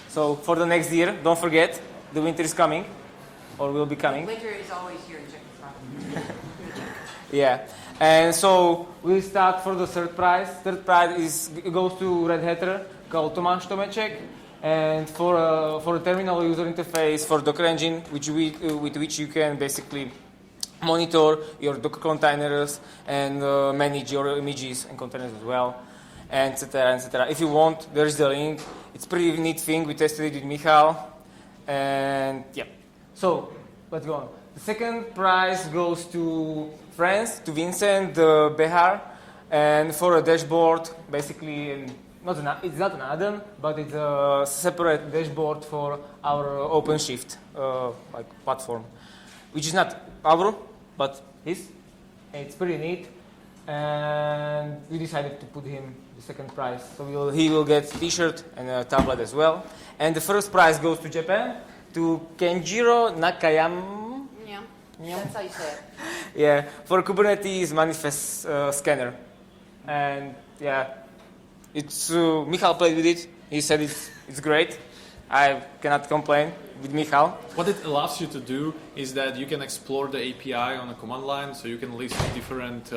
So for the next year, don't forget, the winter is coming, or will be coming. Winter is always here in Czech Republic. Yeah, and so we'll start for the third prize. Third prize goes to Red Hatter called Tomáš Tomeček, and for a terminal user interface for Docker Engine, with which you can basically monitor your Docker containers and manage your images and containers as well, etc., etc. If you want, there is the link. It's a pretty neat thing. We tested it with Michal, and yeah. So let's go on. The second prize goes to France, to Vincent Behar, and for a dashboard, basically, it's not an add-on, but it's a separate dashboard for our OpenShift platform, which is not our, but his. And it's pretty neat, and we decided to put him the second prize. So he will get a T-shirt and a tablet as well. And the first prize goes to Japan, to Kenjiro Nakayama. Yeah, that's how you say it. Yeah, for Kubernetes manifest scanner. And yeah, it's Michal played with it. He said it's great. I cannot complain with Michal. What it allows you to do is that you can explore the API on a command line, so you can list different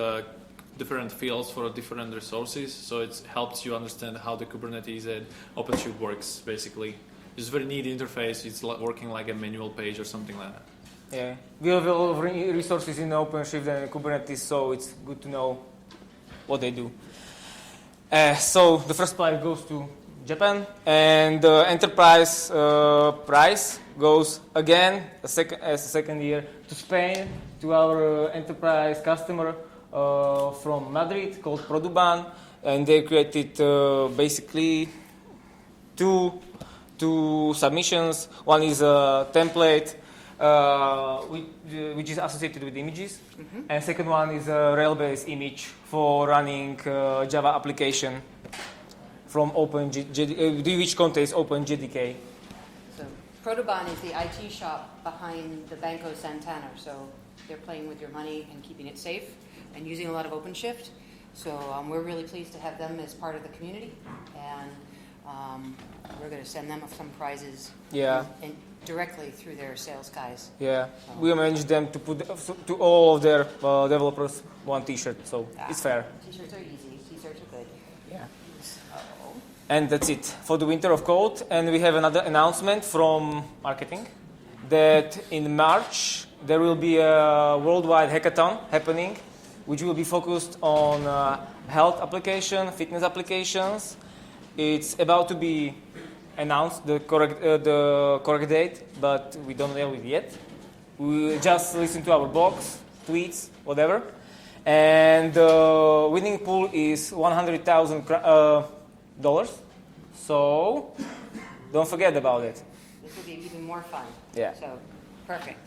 fields for different resources. So it helps you understand how the Kubernetes and OpenShift works, basically. It's a very neat interface. It's working like a manual page or something like that. Yeah, we have a lot of resources in OpenShift and Kubernetes, so it's good to know what they do. So the first prize goes to Japan, and the enterprise prize goes again as a second year to Spain, to our enterprise customer from Madrid called Produban, and they created basically two submissions. One is a template which is associated with images, and second one is a Rail-based image for running Java application from which contains OpenJDK. So Protoban is the IT shop behind the Banco Santander. So they're playing with your money and keeping it safe and using a lot of OpenShift. So we're really pleased to have them as part of the community, and we're going to send them some prizes. Yeah. And directly through their sales guys. Yeah, we managed them to put to all of their developers one T-shirt, so it's fair. T-shirts are easy. T-shirts are good. Yeah. So. And that's it for the Winter of Code. And we have another announcement from marketing that in March there will be a worldwide hackathon happening, which will be focused on health application, fitness applications. It's about to be announced the correct date, but we don't know it yet. We just listen to our blogs, tweets, whatever. And the winning pool is $100,000. So don't forget about it. This will be even more fun. Yeah. So perfect.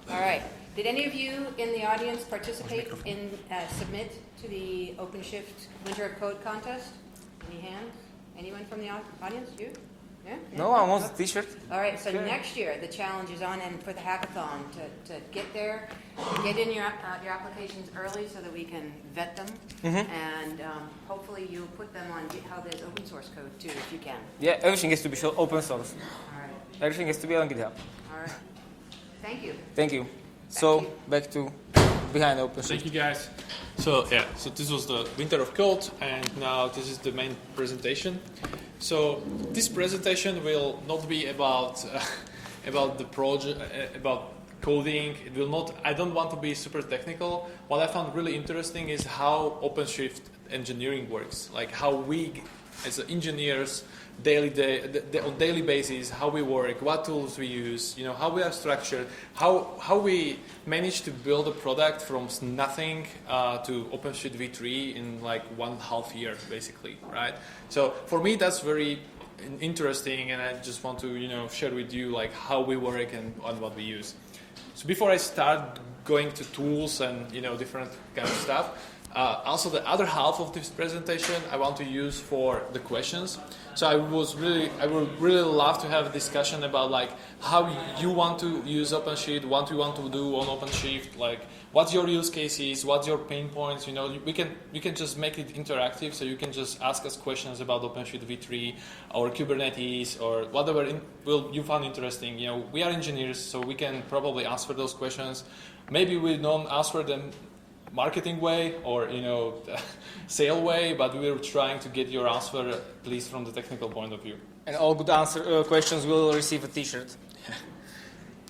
All right. Did any of you in the audience participate in submit to the OpenShift Winter of Code contest? Any hands? Anyone from the audience? You? Yeah? No, I want the T-shirt. All right, so next year the challenge is on, and for the hackathon to get there, get in your applications early so that we can vet them, and hopefully you'll put them on GitHub as open source code too, if you can. Yeah, everything has to be open source. All right. Everything has to be on GitHub. All right. Thank you. Thank you. Back to behind OpenShift. Thank you, guys. So this was the Winter of Code, and now this is the main presentation. So this presentation will not be about the project, about coding. It will not. I don't want to be super technical. What I found really interesting is how OpenShift engineering works, like how we, as engineers, on daily basis, how we work, what tools we use, how we are structured, how we manage to build a product from nothing to OpenShift v3 in like 1.5 year, basically, right? So for me, that's very interesting, and I just want to share with you like how we work and what we use. So before I start going to tools and different kind of stuff, Also, the other half of this presentation I want to use for the questions. So I would really love to have a discussion about like how you want to use OpenShift, what you want to do on OpenShift, like what's your use cases, what's your pain points. You know, we can just make it interactive, so you can just ask us questions about OpenShift v3 or Kubernetes or whatever you find interesting. You know, we are engineers, so we can probably answer those questions. Maybe we don't answer them marketing way or sale way, but we're trying to get your answer at least from the technical point of view. And all good questions will receive a T-shirt.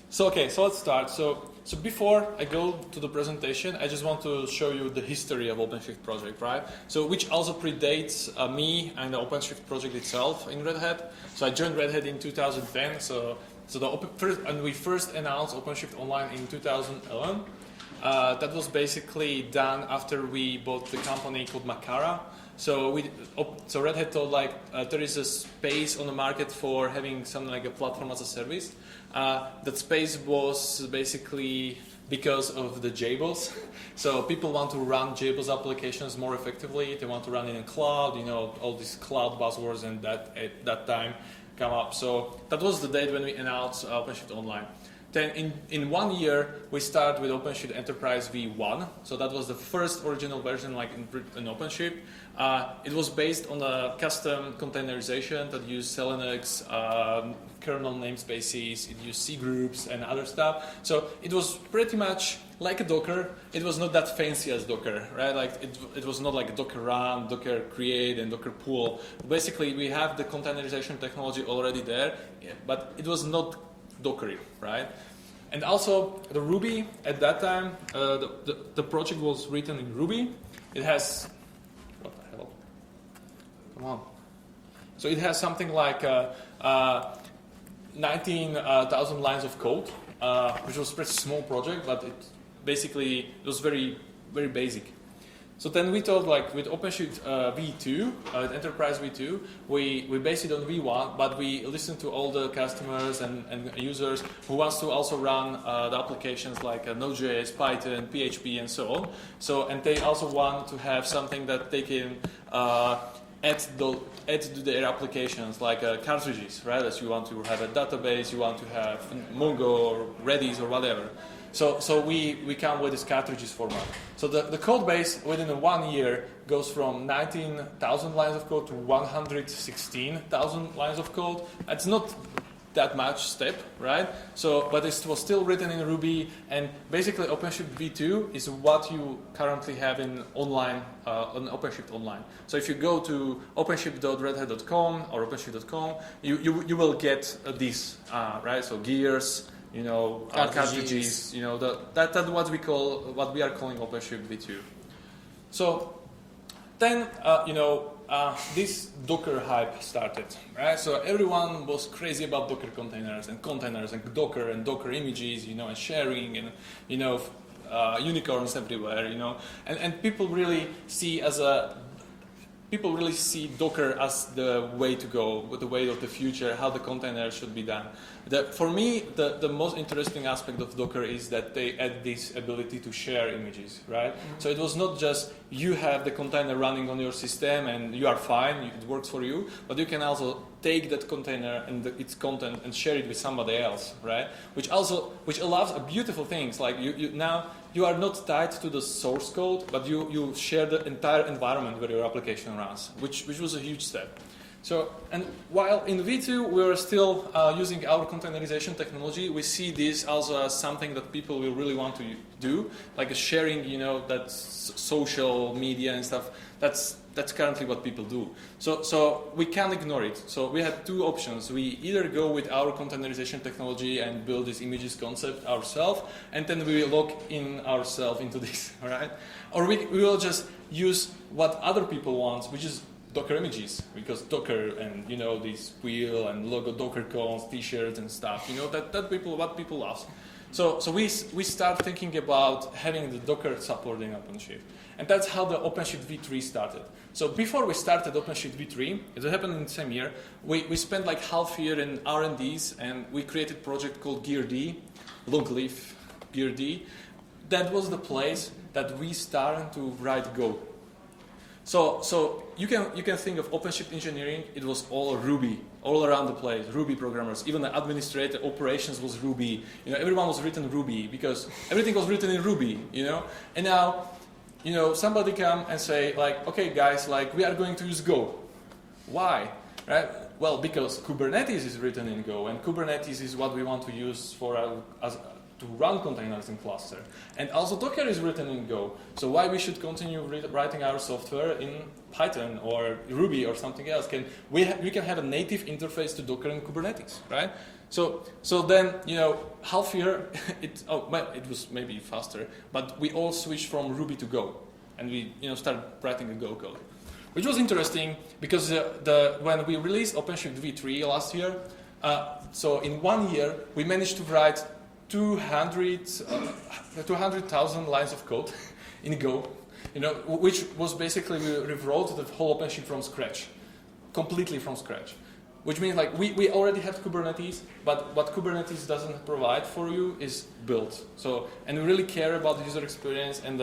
So let's start. So before I go to the presentation, I just want to show you the history of OpenShift project, right? So which also predates me and the OpenShift project itself in Red Hat. So I joined Red Hat in 2010. And we first announced OpenShift Online in 2011. That was basically done after we bought the company called Makara. So Red Hat thought there is a space on the market for having something like a platform as a service. That space was basically because of the JBoss. So people want to run JBoss applications more effectively. They want to run it in cloud. All these cloud buzzwords and that at that time come up. So that was the date when we announced OpenShift Online. Then in 1 year, we started with OpenShift Enterprise v1. So that was the first original version in OpenShift. It was based on a custom containerization that used Linux, kernel namespaces, it used C groups and other stuff. So it was pretty much like a Docker. It was not that fancy as Docker, right? It was not like Docker run, Docker create, and Docker pull. Basically, we have the containerization technology already there, but it was not Dockery, right? And also the Ruby at that time, the project was written in Ruby. It has, what the hell? Come on. So it has something like 19,000 lines of code, which was a pretty small project, but it was very, very basic. So then we thought with OpenShift v2, Enterprise v2, we based it on v1, but we listened to all the customers and users who wants to also run the applications like Node.js, Python, PHP, and so on. And they also want to have something that they can add to their applications like cartridges, right? As you want to have a database, you want to have Mongo or Redis or whatever. So we come with this cartridges format. So the code base within 1 year goes from 19,000 lines of code to 116,000 lines of code. It's not that much step, right? But it was still written in Ruby, and basically OpenShift v2 is what you currently have in online on OpenShift Online. So if you go to openshift.redhat.com or openshift.com, you will get this, right? So gears. Cartridges, that's what we are calling OpenShift v2. So then, this Docker hype started, right? So everyone was crazy about Docker containers and Docker images, and sharing and, unicorns everywhere, and people really see Docker as the way to go, the way of the future, how the container should be done. For me, the most interesting aspect of Docker is that they add this ability to share images, right? Mm-hmm. So it was not just you have the container running on your system and you are fine, it works for you, but you can also take that container and its content and share it with somebody else, right? Which allows beautiful things, like now you are not tied to the source code, but you share the entire environment where your application runs, which was a huge step. So, and while in V2 we are still using our containerization technology, we see this also as something that people will really want to do, like a sharing, that social media and stuff. That's currently what people do. So we can't ignore it. So we had two options. We either go with our containerization technology and build this images concept ourselves, and then we lock in ourselves into this, right? Or we will just use what other people want, which is Docker images, because Docker and this wheel and logo Docker cons, T-shirts and stuff, what people love. So we start thinking about having the Docker support in OpenShift, and that's how the OpenShift v3 started. So before we started OpenShift v3, it happened in the same year. We spent like half year in R&Ds, and we created a project called GearD, long live GearD. That was the place that we started to write Go. So you can think of OpenShift engineering. It was all Ruby, all around the place. Ruby programmers, even the administrator operations was Ruby. Everyone was written Ruby because everything was written in Ruby. And now, somebody come and say like, okay, guys, like we are going to use Go. Why? Right? Well, because Kubernetes is written in Go, and Kubernetes is what we want to use for to run containers in cluster. And also Docker is written in Go. So why we should continue writing our software in Python or Ruby or something else? We can have a native interface to Docker and Kubernetes, right? So then, half year, it was maybe faster, but we all switched from Ruby to Go. And we started writing a Go code. Which was interesting because when we released OpenShift v3 last year, so in 1 year, we managed to write 200,000 lines of code in Go, which was basically we rewrote the whole OpenShift from scratch, completely from scratch. Which means like we already had Kubernetes, but what Kubernetes doesn't provide for you is build. And we really care about the user experience, and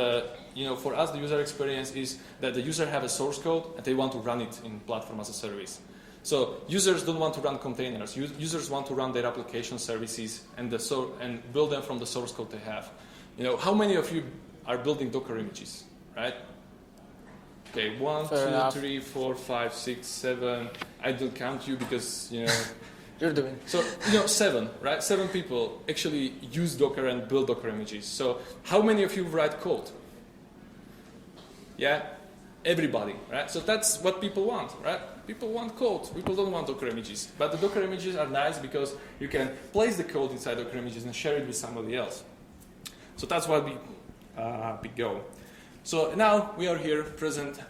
for us the user experience is that the user have a source code and they want to run it in platform as a service. So users don't want to run containers. Users want to run their application services and build them from the source code they have. How many of you are building Docker images, right? Okay, 1, 2, 3, 4, 5, 6, 7. I don't count you because You're doing. So 7, right? 7 people actually use Docker and build Docker images. So how many of you write code? Yeah, everybody, right? So that's what people want, right? People want code. People don't want Docker images. But the Docker images are nice because you can place the code inside Docker images and share it with somebody else. So that's why we go. So now we are here present.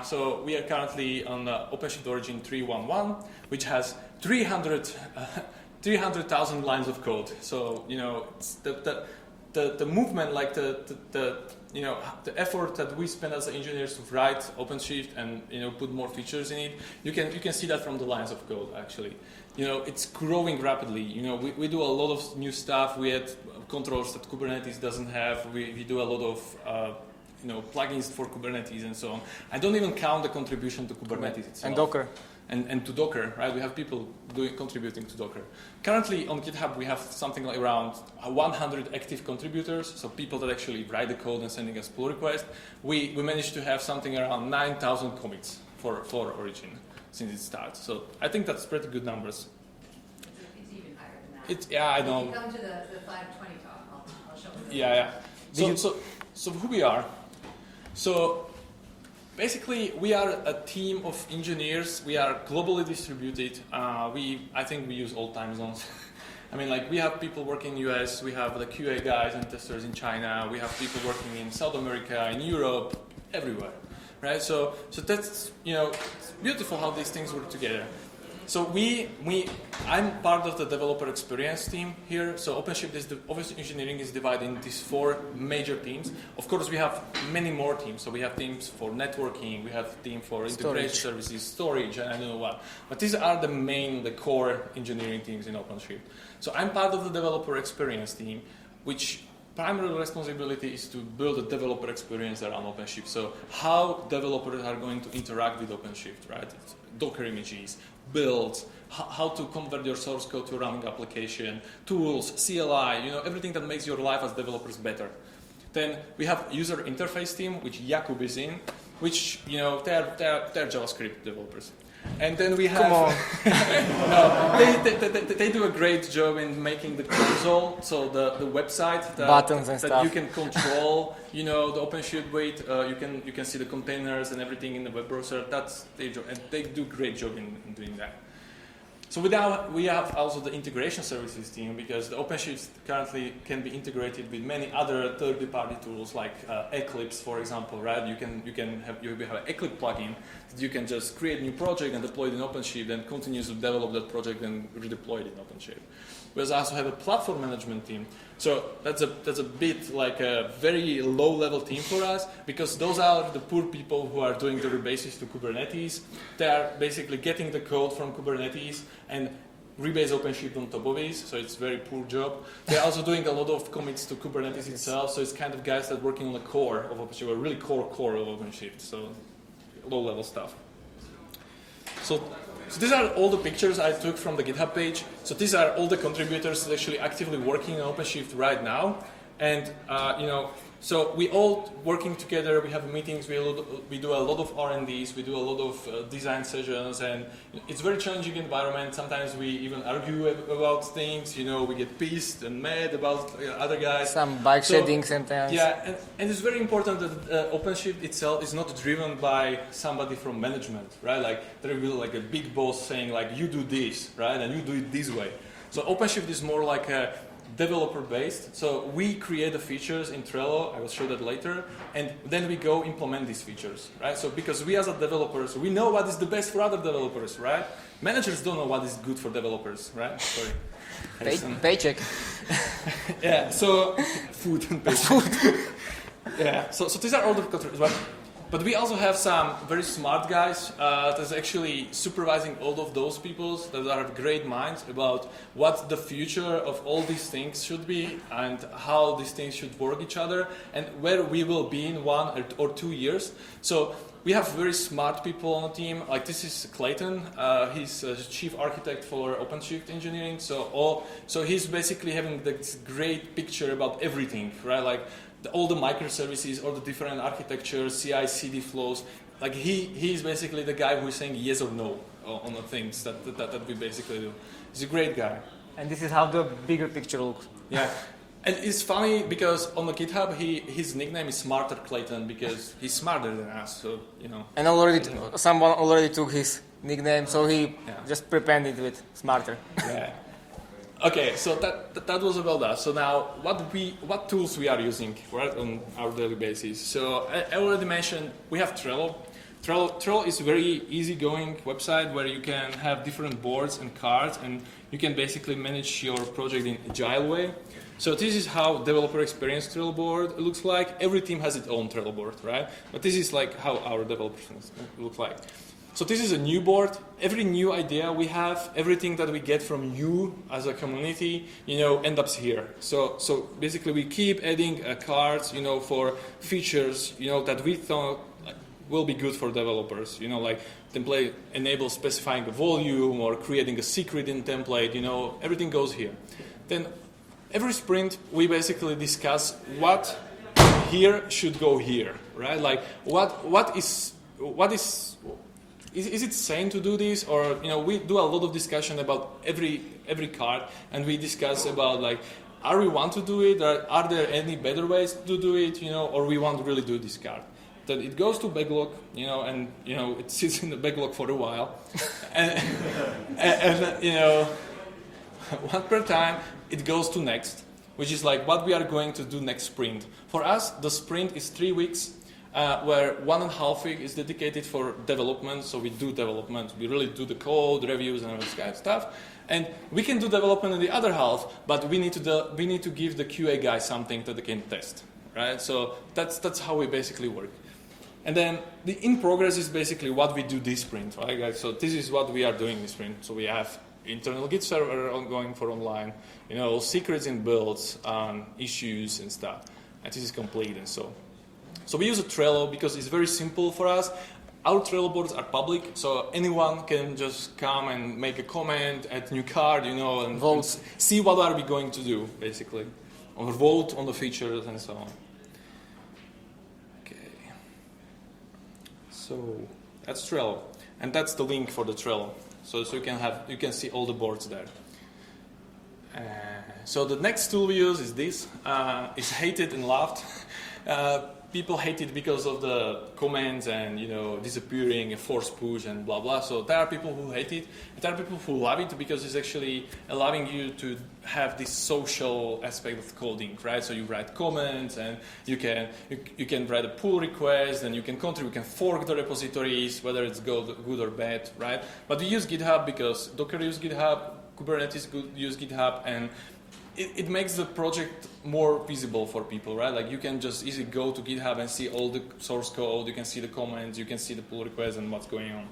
So we are currently on OpenShift Origin 3.1.1, which has 300,000 lines of code. So it's the movement, like the effort that we spend as engineers to write OpenShift and put more features in it. You can see that from the lines of code actually. It's growing rapidly. We do a lot of new stuff. We add controls that Kubernetes doesn't have. We do a lot of plugins for Kubernetes and so on. I don't even count the contribution to Kubernetes itself. And Docker. And to Docker, right? We have people contributing to Docker. Currently on GitHub, we have something like around 100 active contributors, so people that actually write the code and sending us pull requests. We managed to have something around 9,000 commits for Origin since it started. So I think that's pretty good numbers. It's even higher than that. Yeah, I know. If you come to the 520 talk, I'll show you. Yeah. So who we are? So basically, we are a team of engineers. We are globally distributed. I think we use all time zones. I mean, like we have people working in US. We have the QA guys and testers in China. We have people working in South America, in Europe, everywhere, right? So that's it's beautiful how these things work together. So I'm part of the developer experience team here. So OpenShift obviously engineering is divided into these 4 major teams. Of course, we have many more teams. So we have teams for networking, we have a team for integration services, storage, and I don't know what. But these are the core engineering teams in OpenShift. So I'm part of the developer experience team, which primary responsibility is to build a developer experience around OpenShift. So how developers are going to interact with OpenShift, right? It's Docker images, builds, how to convert your source code to a running application, tools, CLI, everything that makes your life as developers better. Then we have user interface team, which Jakub is in, which they're JavaScript developers. And then we have. Come on. No, they do a great job in making the console, so the website buttons and that stuff. You can control. The OpenShift weight. You can see the containers and everything in the web browser. That's their job, and they do a great job in doing that. So we have also the integration services team, because the OpenShift currently can be integrated with many other third-party tools like Eclipse, for example, right? You have an Eclipse plugin that you can just create a new project and deploy it in OpenShift and continue to develop that project and redeploy it in OpenShift. We also have a platform management team. So that's a bit like a very low-level team for us, because those are the poor people who are doing the rebases to Kubernetes. They are basically getting the code from Kubernetes and rebase OpenShift on top of it, so it's a very poor job. They're also doing a lot of commits to Kubernetes itself, so it's kind of guys that working on the core of OpenShift, or really core of OpenShift, so low-level stuff. So these are all the pictures I took from the GitHub page. So these are all the contributors that actually actively working on OpenShift right now. And so we all working together. We have meetings. We do a lot of R&Ds. We do a lot of design sessions, and it's a very challenging environment. Sometimes we even argue about things. We get pissed and mad about other guys. Some bike shedding sometimes. Yeah, and it's very important that OpenShift itself is not driven by somebody from management, right? Like there will be like a big boss saying like you do this, right, and you do it this way. So OpenShift is more like a developer-based, so we create the features in Trello, I will show that later, and then we go implement these features, right? So because we as a developers, we know what is the best for other developers, right? Managers don't know what is good for developers, right? Sorry. Paycheck. Yeah, so food and paycheck. Yeah, so these are all the controls, right? But we also have some very smart guys that's actually supervising all of those people that have great minds about what the future of all these things should be and how these things should work each other and where we will be in 1 or 2 years. So we have very smart people on the team. Like this is Clayton. He's a chief architect for OpenShift engineering. So he's basically having this great picture about everything, right? Like all the microservices, all the different architectures, CI/CD flows. Like he's basically the guy who is saying yes or no on the things that we basically do. He's a great guy. And this is how the bigger picture looks. Yeah. And it's funny because on the GitHub, his nickname is Smarter Clayton because he's smarter than us, so, And someone already took his nickname, so he just prepended with Smarter. Yeah. Okay, so that was about that. So now, what tools we are using, right, on our daily basis? So I already mentioned we have Trello. Trello is a very easygoing website where you can have different boards and cards, and you can basically manage your project in agile way. So this is how developer experience Trello board looks like. Every team has its own Trello board, right? But this is like how our developers look like. So this is a new board. Every new idea we have, everything that we get from you as a community, end up here. So basically we keep adding cards, for features, that we thought will be good for developers. Like template enable specifying a volume or creating a secret in template. Everything goes here. Then every sprint we basically discuss what here should go here, right? Like what is it sane to do this, or we do a lot of discussion about every card, and we discuss about like, are we want to do it, or are there any better ways to do it, or we want to really do this card. Then it goes to backlog, and it sits in the backlog for a while, and one per time it goes to next, which is like what we are going to do next sprint. For us, the sprint is 3 weeks. Where 1.5 week is dedicated for development, so we do development. We really do the code, reviews, and all this kind of stuff. And we can do development in the other half, but we need to give the QA guy something that they can test, right? So that's how we basically work. And then the in progress is basically what we do this sprint, right, guys? So this is what we are doing this sprint. So we have internal Git server ongoing for online, secrets in builds, issues and stuff. And this is complete, and so we use a Trello because it's very simple for us. Our Trello boards are public, so anyone can just come and make a comment, add new card, and vote. See what are we going to do, basically, or vote on the features and so on. Okay. So that's Trello, and that's the link for the Trello. So you can see all the boards there. So the next tool we use is this. It's hated and loved. People hate it because of the comments and disappearing, a force push and blah blah. So there are people who hate it. There are people who love it because it's actually allowing you to have this social aspect of coding, right? So you write comments and you can write a pull request and you can contribute, you can fork the repositories, whether it's good or bad, right? But we use GitHub because Docker use GitHub, Kubernetes use GitHub, and it makes the project more visible for people, right? Like you can just easily go to GitHub and see all the source code, you can see the comments, you can see the pull requests and what's going on.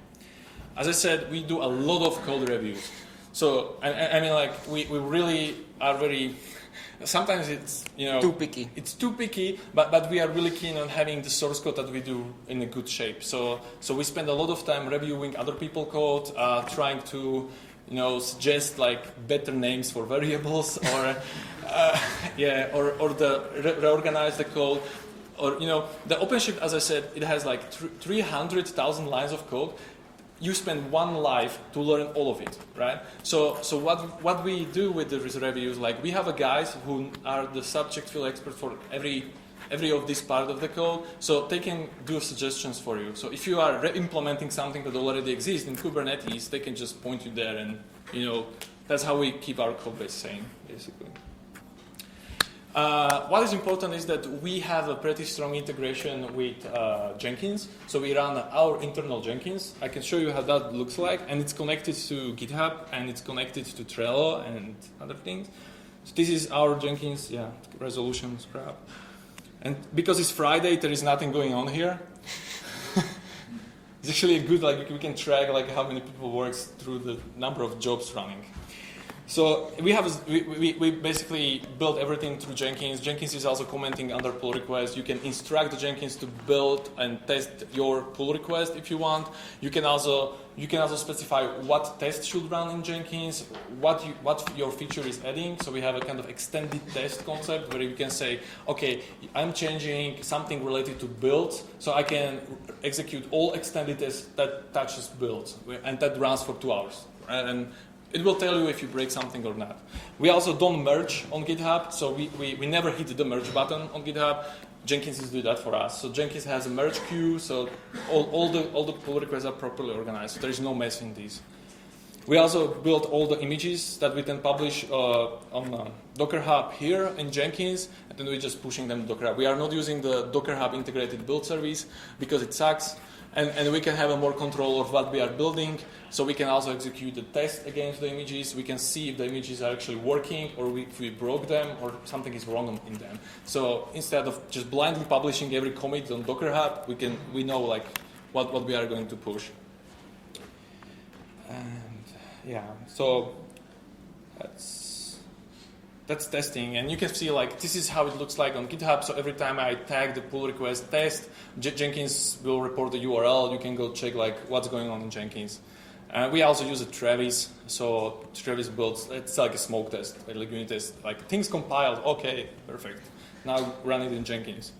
As I said, we do a lot of code reviews. So I mean, like we really are very. Sometimes it's Too picky. It's too picky, but we are really keen on having the source code that we do in a good shape. So we spend a lot of time reviewing other people's code, trying to suggest like better names for variables or reorganize the code. Or the OpenShift, as I said, it has like 300,000 lines of code. You spend one life to learn all of it, right? So what we do with the reviews, like we have a guys who are the subject field expert for every of this part of the code, so they can do suggestions for you. So if you are implementing something that already exists in Kubernetes, they can just point you there, and that's how we keep our code base sane, basically. What is important is that we have a pretty strong integration with Jenkins. So we run our internal Jenkins. I can show you how that looks like, and it's connected to GitHub, and it's connected to Trello and other things. So this is our Jenkins, resolution scrap. And because it's Friday, there is nothing going on here. It's actually good, like we can track like how many people works through the number of jobs running. So we basically build everything through Jenkins. Jenkins is also commenting under pull requests. You can instruct the Jenkins to build and test your pull request if you want. You can also specify what test should run in Jenkins, what your feature is adding. So we have a kind of extended test concept where you can say, okay, I'm changing something related to builds, so I can execute all extended tests that touches builds, and that runs for 2 hours. Right? And it will tell you if you break something or not. We also don't merge on GitHub, so we never hit the merge button on GitHub. Jenkins is doing that for us. So Jenkins has a merge queue, so all the pull requests are properly organized. So there is no mess in these. We also built all the images that we can publish on Docker Hub here in Jenkins, and then we're just pushing them to Docker Hub. We are not using the Docker Hub integrated build service because it sucks. And we can have a more control of what we are building, so we can also execute the test against the images. We can see if the images are actually working, or if we broke them, or something is wrong in them. So instead of just blindly publishing every commit on Docker Hub, we know like what we are going to push. And so that's testing, and you can see like this is how it looks like on GitHub. So every time I tag the pull request test, Jenkins will report the URL. You can go check like what's going on in Jenkins. We also use a Travis. So Travis builds, it's like a smoke test, like unit test. Like things compiled, okay, perfect. Now run it in Jenkins.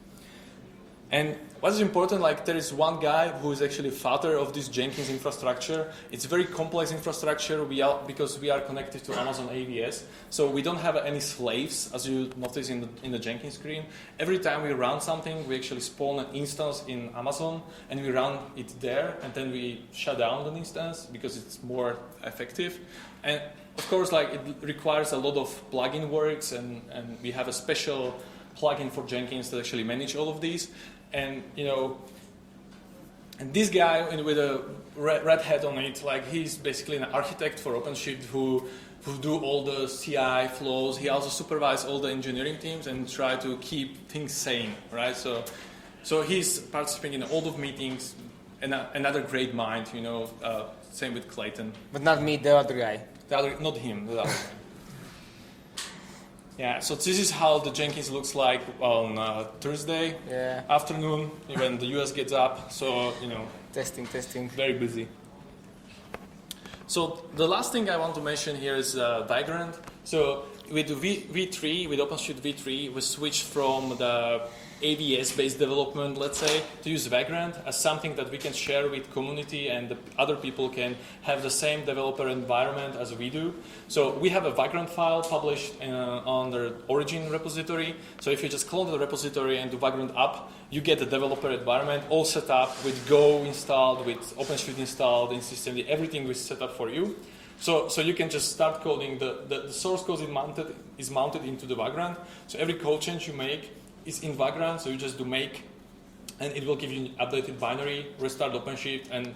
And what is important, like there is one guy who is actually father of this Jenkins infrastructure. It's very complex infrastructure because we are connected to Amazon AWS. So we don't have any slaves, as you notice in the Jenkins screen. Every time we run something, we actually spawn an instance in Amazon, and we run it there, and then we shut down the instance because it's more effective. And of course, like it requires a lot of plugin works, and we have a special plugin for Jenkins that actually manage all of these. And and this guy with a red hat on it, like he's basically an architect for OpenShift who do all the CI flows. He also supervises all the engineering teams and try to keep things sane, right? So he's participating in all of meetings. And another great mind, same with Clayton. But not me, the other guy. Not him, the other guy. Yeah, so this is how the Jenkins looks like on Thursday afternoon when the US gets up. So, Testing. Very busy. So the last thing I want to mention here is Vagrant. So with V3, with OpenShift V3, we switched from the AWS-based development, let's say, to use Vagrant as something that we can share with community, and the other people can have the same developer environment as we do. So we have a Vagrant file published on the origin repository. So if you just clone the repository and do Vagrant up, you get the developer environment all set up with Go installed, with OpenShift installed in systemd. Everything is set up for you. So you can just start coding. The source code is mounted into the Vagrant. So every code change you make is in Vagrant, so you just do make, and it will give you an updated binary, restart OpenShift, and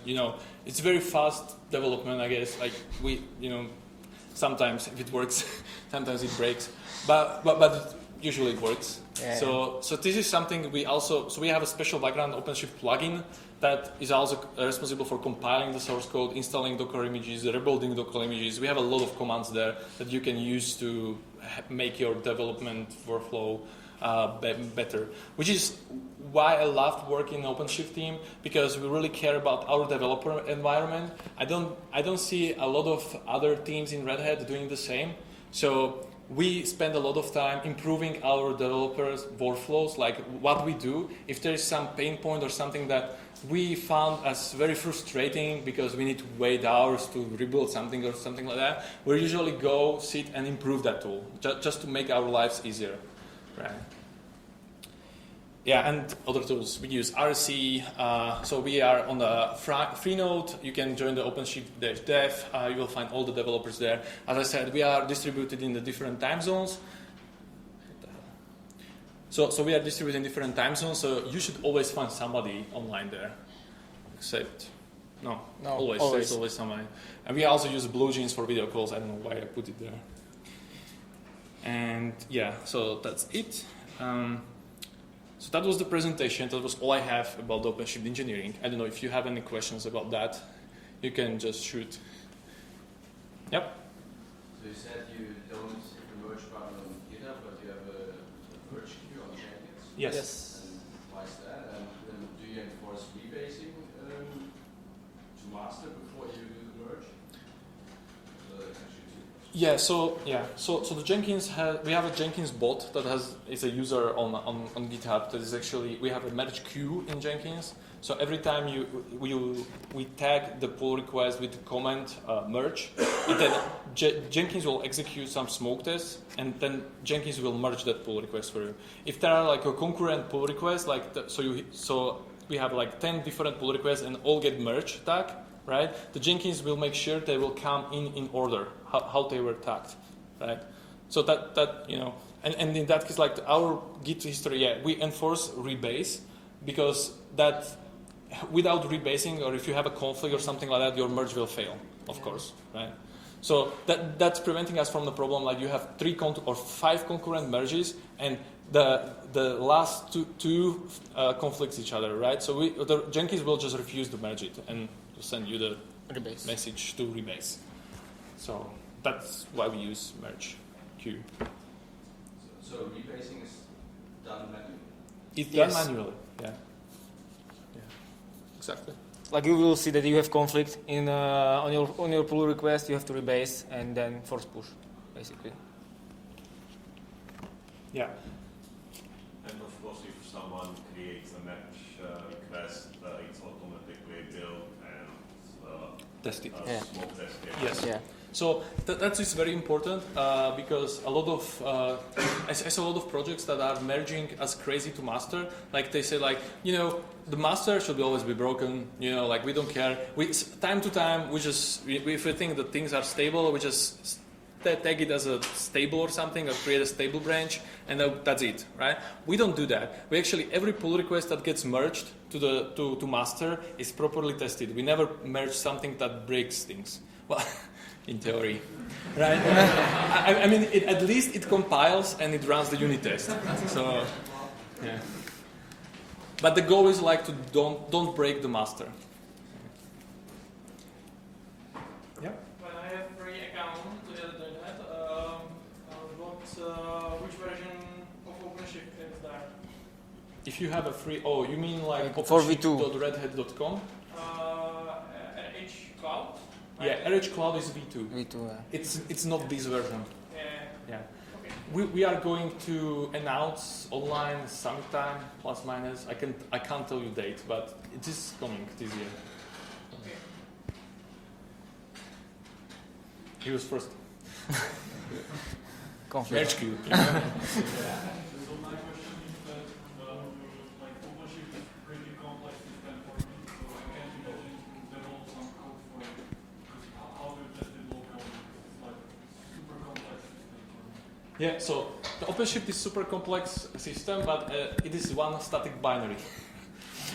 it's very fast development, I guess. Like sometimes if it works, sometimes it breaks, but usually it works. Yeah. So this is something we have a special background OpenShift plugin that is also responsible for compiling the source code, installing Docker images, rebuilding Docker images. We have a lot of commands there that you can use to make your development workflow better, which is why I loved working in OpenShift team, because we really care about our developer environment. I don't see a lot of other teams in Red Hat doing the same. So we spend a lot of time improving our developers' workflows, like what we do. If there is some pain point or something that we found as very frustrating because we need to wait hours to rebuild something or something like that, we usually go sit and improve that tool just to make our lives easier. Right. Yeah, and other tools. We use RC. So we are on the free node. You can join the OpenShift-dev. You will find all the developers there. As I said, we are distributed in the different time zones. So we are distributed in different time zones. So you should always find somebody online there. Except, no always. There's always somebody. And we also use BlueJeans for video calls. I don't know why I put it there. And yeah, so that's it. So that was the presentation. That was all I have about the OpenShift engineering. I don't know if you have any questions about that. You can just shoot. Yep. So you said you don't merge part on GitHub, but you have a merge queue on Jenkins. Yes. And why is that? And then do you enforce rebasing to master before you do the merge? Yeah, so the Jenkins we have a Jenkins bot that is a user on GitHub that is actually, we have a merge queue in Jenkins. So every time we tag the pull request with the comment merge, and then Jenkins will execute some smoke tests, and then Jenkins will merge that pull request for you. If there are like a concurrent pull request, like so we have like 10 different pull requests and all get merged tag. Right, the Jenkins will make sure they will come in order how they were tagged, right? So that you know, and in that case, like our Git history, we enforce rebase, because that without rebasing, or if you have a conflict or something like that, your merge will fail, of course, right? So that's preventing us from the problem like you have 3 or 5 concurrent merges and the last two conflicts each other, right? So the Jenkins will just refuse to merge it and send you the message to rebase. So that's why we use merge queue. So rebasing is done manually? It's done manually, yeah. Exactly. Like you will see that you have conflict on your pull request, you have to rebase and then force push, basically. Yeah. And of course, if someone creates a match request, it's automatically built and tested. smoke tested. Yes. Yeah. So that is very important because a lot of I saw a lot of projects that are merging as crazy to master. Like they say, like the master should always be broken. Like we don't care. Time to time if we think that things are stable, we just tag it as a stable or something, or create a stable branch, and that's it, right? We don't do that. We actually every pull request that gets merged to master is properly tested. We never merge something that breaks things. Well. In theory, right? I mean, at least it compiles and it runs the unit test. So, yeah. But the goal is like to don't break the master. Yeah. When I have free account to the internet, which version of OpenShift is there? If you have a free, you mean like for V2. OpenShift.redhat.com? RH Cloud. Yeah, RH Cloud is V2. V2. It's not this version. Yeah. Okay. We are going to announce online sometime, plus minus. I can't tell you date, but it is coming this year. Okay. He was first. Conflict. HQ. So my question is that like OpenShift is pretty complex system for me, so I can't imagine develop some code for it. Because how do you test it locally? It's like super complex system for me. Yeah, so the OpenShift is super complex system, but it is one static binary.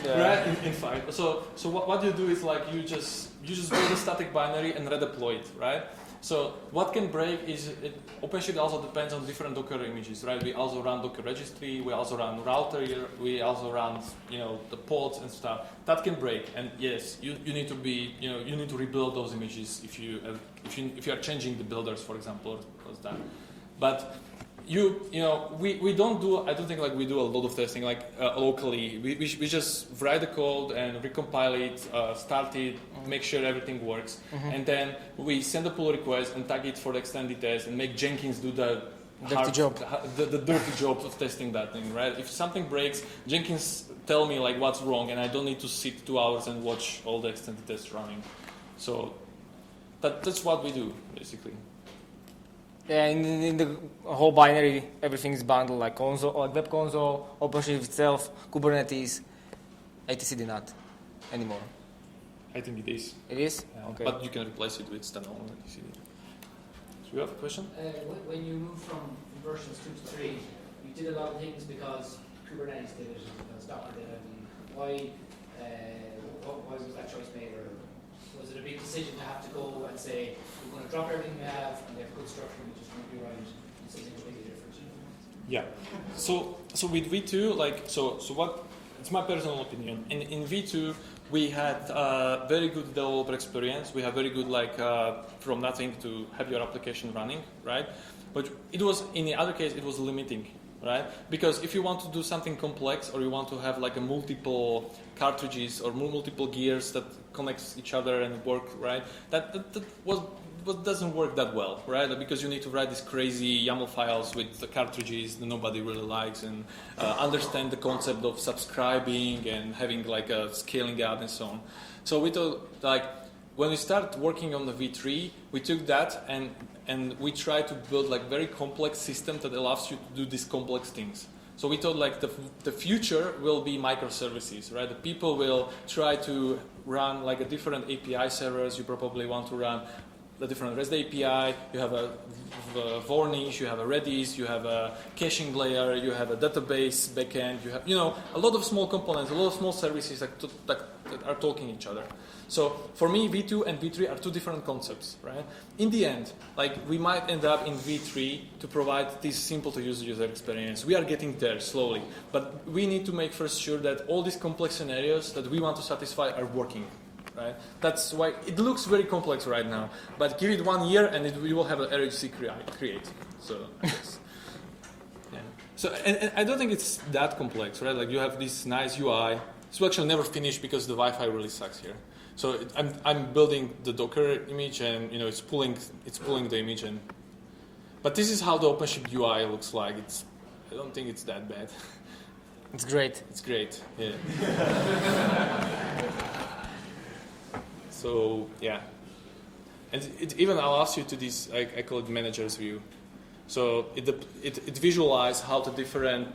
Yeah. Right? In fact, so what you do is like you just build a static binary and redeploy it, right? So what can break is OpenShift also depends on different Docker images, right? We also run Docker registry, we also run router, we also run the pods and stuff. That can break, and yes, you need to be you need to rebuild those images if you are changing the builders, for example, or that. But we don't do. I don't think like we do a lot of testing like locally. We just write the code and recompile it, start it, make sure everything works, and then we send a pull request and tag it for the extended test and make Jenkins do the Dirty job. the dirty job of testing that thing, right? If something breaks, Jenkins tell me like what's wrong, and I don't need to sit 2 hours and watch all the extended tests running. So that's what we do basically. Yeah, in the whole binary, everything is bundled, like console, like web console, OpenShift itself, Kubernetes, etc. Not anymore. I think it is. It is? Okay. But you can replace it with standalone etcd. So you have a question? When you moved from versions 2 to 3, you did a lot of things because Kubernetes did it, because Docker did it. Why was that choice made? Or was it a big decision to have to go and say, we're going to drop everything we have and we have good structure, we just want to rewrite something completely different? Yeah. So with V2, what? It's my personal opinion. In V2, we had very good developer experience. We have very good from nothing to have your application running, right? But it was in the other case, it was limiting, right? Because if you want to do something complex, or you want to have like a multiple cartridges or multiple gears that connects each other and work, right? That doesn't work that well, right? Because you need to write these crazy YAML files with the cartridges that nobody really likes, and understand the concept of subscribing and having like a scaling up and so on. So we thought when we start working on the V3, we took that and we tried to build like very complex system that allows you to do these complex things. So we thought like the future will be microservices, right? The people will try to run like a different API servers. You probably want to run the different REST API. You have a Varnish, you have a Redis, you have a caching layer, you have a database backend. You have a lot of small components, a lot of small services that are talking each other. So for me, V2 and V3 are two different concepts, right? In the end, we might end up in V3 to provide this simple to use user experience. We are getting there slowly, but we need to make first sure that all these complex scenarios that we want to satisfy are working, right? That's why it looks very complex right now, but give it 1 year and we will have an RHC create. So, yes. Yeah. So, and I don't think it's that complex, right? Like you have this nice UI. It's actually never finished because the Wi-Fi really sucks here. So I'm building the Docker image, and it's pulling the image, but this is how the OpenShift UI looks like. I don't think it's that bad. It's great. It's great. Yeah. So yeah, and it even allows you to this. I call it manager's view. So it visualizes how the different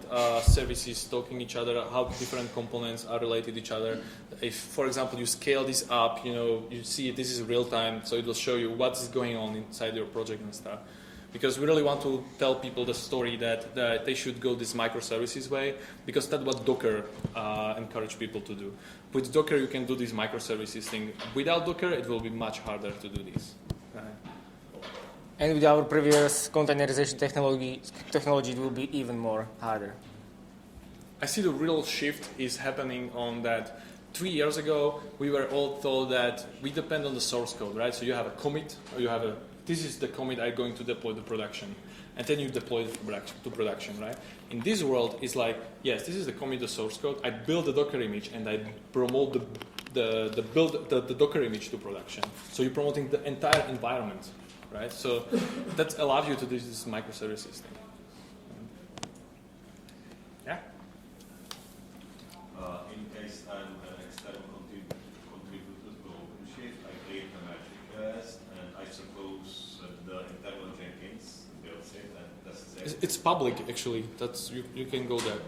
services talking each other, how different components are related to each other. If, for example, you scale this up, you see this is real time, so it will show you what is going on inside your project and stuff. Because we really want to tell people the story that they should go this microservices way, because that's what Docker encourage people to do. With Docker, you can do this microservices thing. Without Docker, it will be much harder to do this. And with our previous containerization technology, it will be even more harder. I see the real shift is happening on that. 3 years ago, we were all told that we depend on the source code, right? So you have a commit, or you have this is the commit I'm going to deploy to production. And then you deploy it to production, right? In this world, it's like, yes, this is the commit to source code. I build the Docker image and I promote the Docker image to production. So you're promoting the entire environment. Right, so that allows you to do this microservices thing. Yeah. In case I'm an external contributor to OpenShift, I create a merge request, and I suppose the internal Jenkins builds it and tests it. It's public actually. That's you can go there.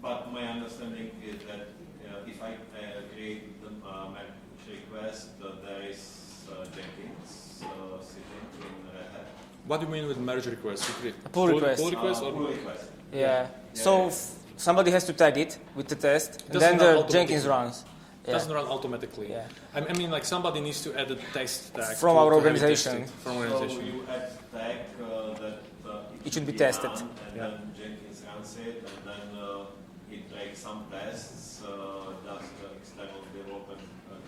But my understanding is that if I create the merge request, there is Jenkins sitting in Red Hat. What do you mean with merge request? A pull request. Pull request or pull request. Yeah. So somebody has to tag it with the test, and then the Jenkins runs. It doesn't run automatically. Yeah. I mean, like somebody needs to add a test tag From to our have it organization. tested. From So organization. you add tag that It should be tested. run, and Yeah. then Jenkins runs it, and then it makes some tests. Does the external developer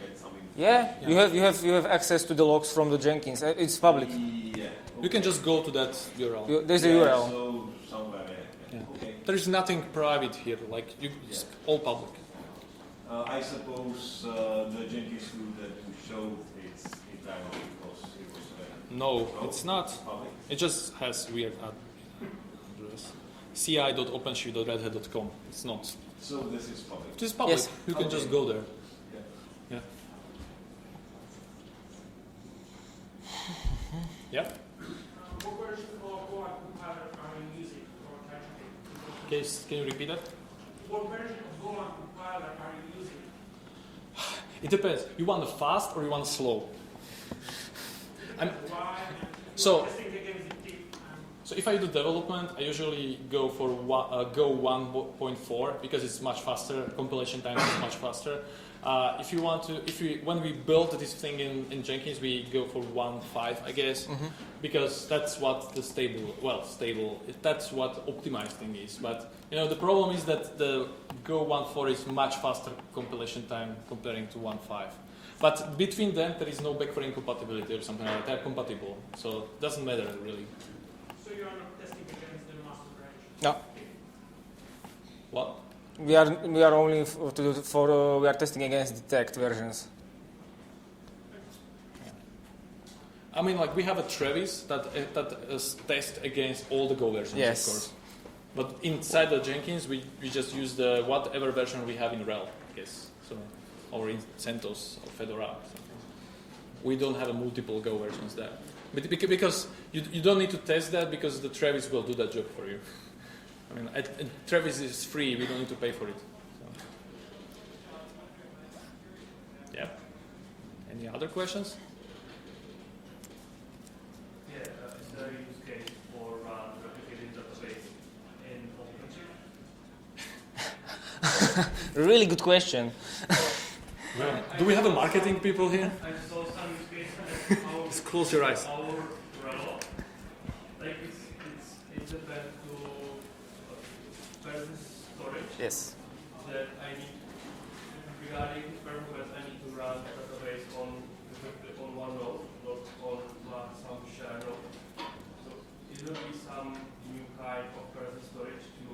get some information? Yeah, you have access to the logs from the Jenkins. It's public. Yeah. You can just go to that URL. There's a Yeah, URL. So somewhere there. Yeah. Okay. There is nothing private here. Like it's all public. I suppose the Jenkins tool that you showed it's internal because it was No, it's not. public. It just has weird address. ci.openshift.redhat.com. It's not. So this is public. It is public. Yes. You can Okay. just go there. Yeah. Yeah. Yeah. What version of Golang compiler are you using or targeting? Can you repeat that? What version of Golang compiler are you using? It depends. You want a fast or you want a slow? Why? So- Testing against the tip. So if I do development, I usually go for Go 1.4 because it's much faster. Compilation time is much faster. When we build this thing in Jenkins, we go for 1.5, I guess, because that's what the stable. That's what optimized thing is. But the problem is that the Go 1.4 is much faster compilation time comparing to 1.5. But between them, there is no backward compatibility or something like that. They're compatible, so it doesn't matter really. So you are not testing against the master branch? No, What? we are only we are testing against detect versions. I mean, like we have a Travis that tests against all the Go versions, Yes. of course. But inside the Jenkins, we just use the whatever version we have in RHEL, I guess. So, or in CentOS or Fedora. Or something. We don't have a multiple Go versions there. But because you don't need to test that because the Travis will do that job for you. I mean, Travis is free. We don't need to pay for it. So. Yeah. Any other questions? Yeah, is there a use case for replicating database in OpenShift? Really good question. Do we have a marketing people here? I saw some use case how Just close your eyes. our RHEL, like it's a bad to persist storage Yes. that I need regarding performance. I need to run a database on one node, not on some share node. So is there be some new kind of persist storage to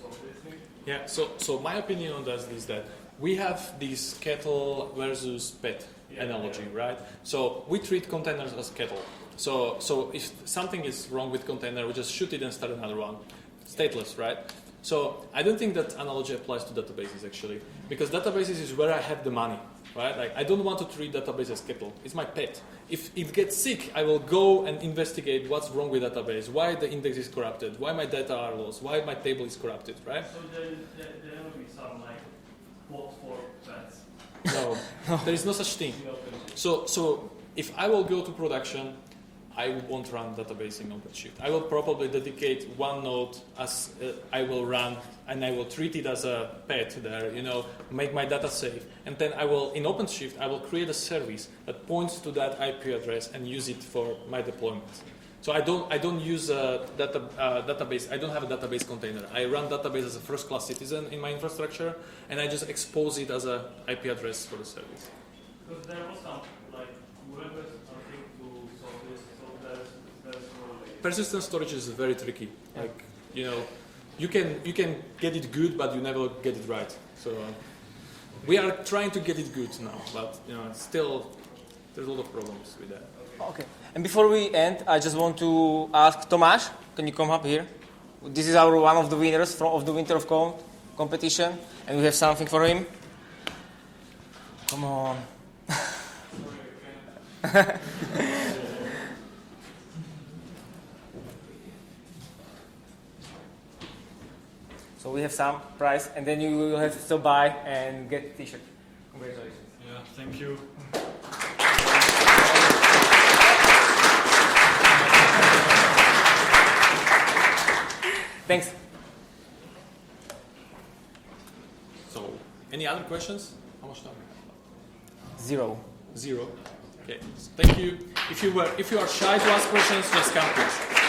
solve this thing? Yeah, so my opinion on this is that we have this kettle versus pet analogy, right? So we treat containers as kettle. So if something is wrong with container, we just shoot it and start another one. Stateless, right? So I don't think that analogy applies to databases actually, because databases is where I have the money, right? Like I don't want to treat database as kettle. It's my pet. If it gets sick, I will go and investigate what's wrong with database, why the index is corrupted, why my data are lost, why my table is corrupted, right? So there will be some like plot for pets. No, there is no such thing. in OpenShift. So if I will go to production, I won't run database in OpenShift. I will probably dedicate one node as I will run, and I will treat it as a pet there, make my data safe. And then in OpenShift, I will create a service that points to that IP address and use it for my deployment. So I don't use a database. I don't have a database container. I run database as a first-class citizen in my infrastructure, and I just expose it as a IP address for the service. Because there was some like whoever something to solve this, so there's no way. Persistent storage is very tricky. Like you can get it good, but you never get it right. So we are trying to get it good now, but still there's a lot of problems with that. Okay. And before we end, I just want to ask Tomáš, can you come up here? This is one of the winners of the Winter of Code competition, and we have something for him. Come on. So we have some prize, and then you will have to buy and get a t-shirt. Congratulations. Yeah, thank you. Thanks. So Any other questions? How much time? 0. 0. Okay. Thank you. If you are shy to ask questions, just come please.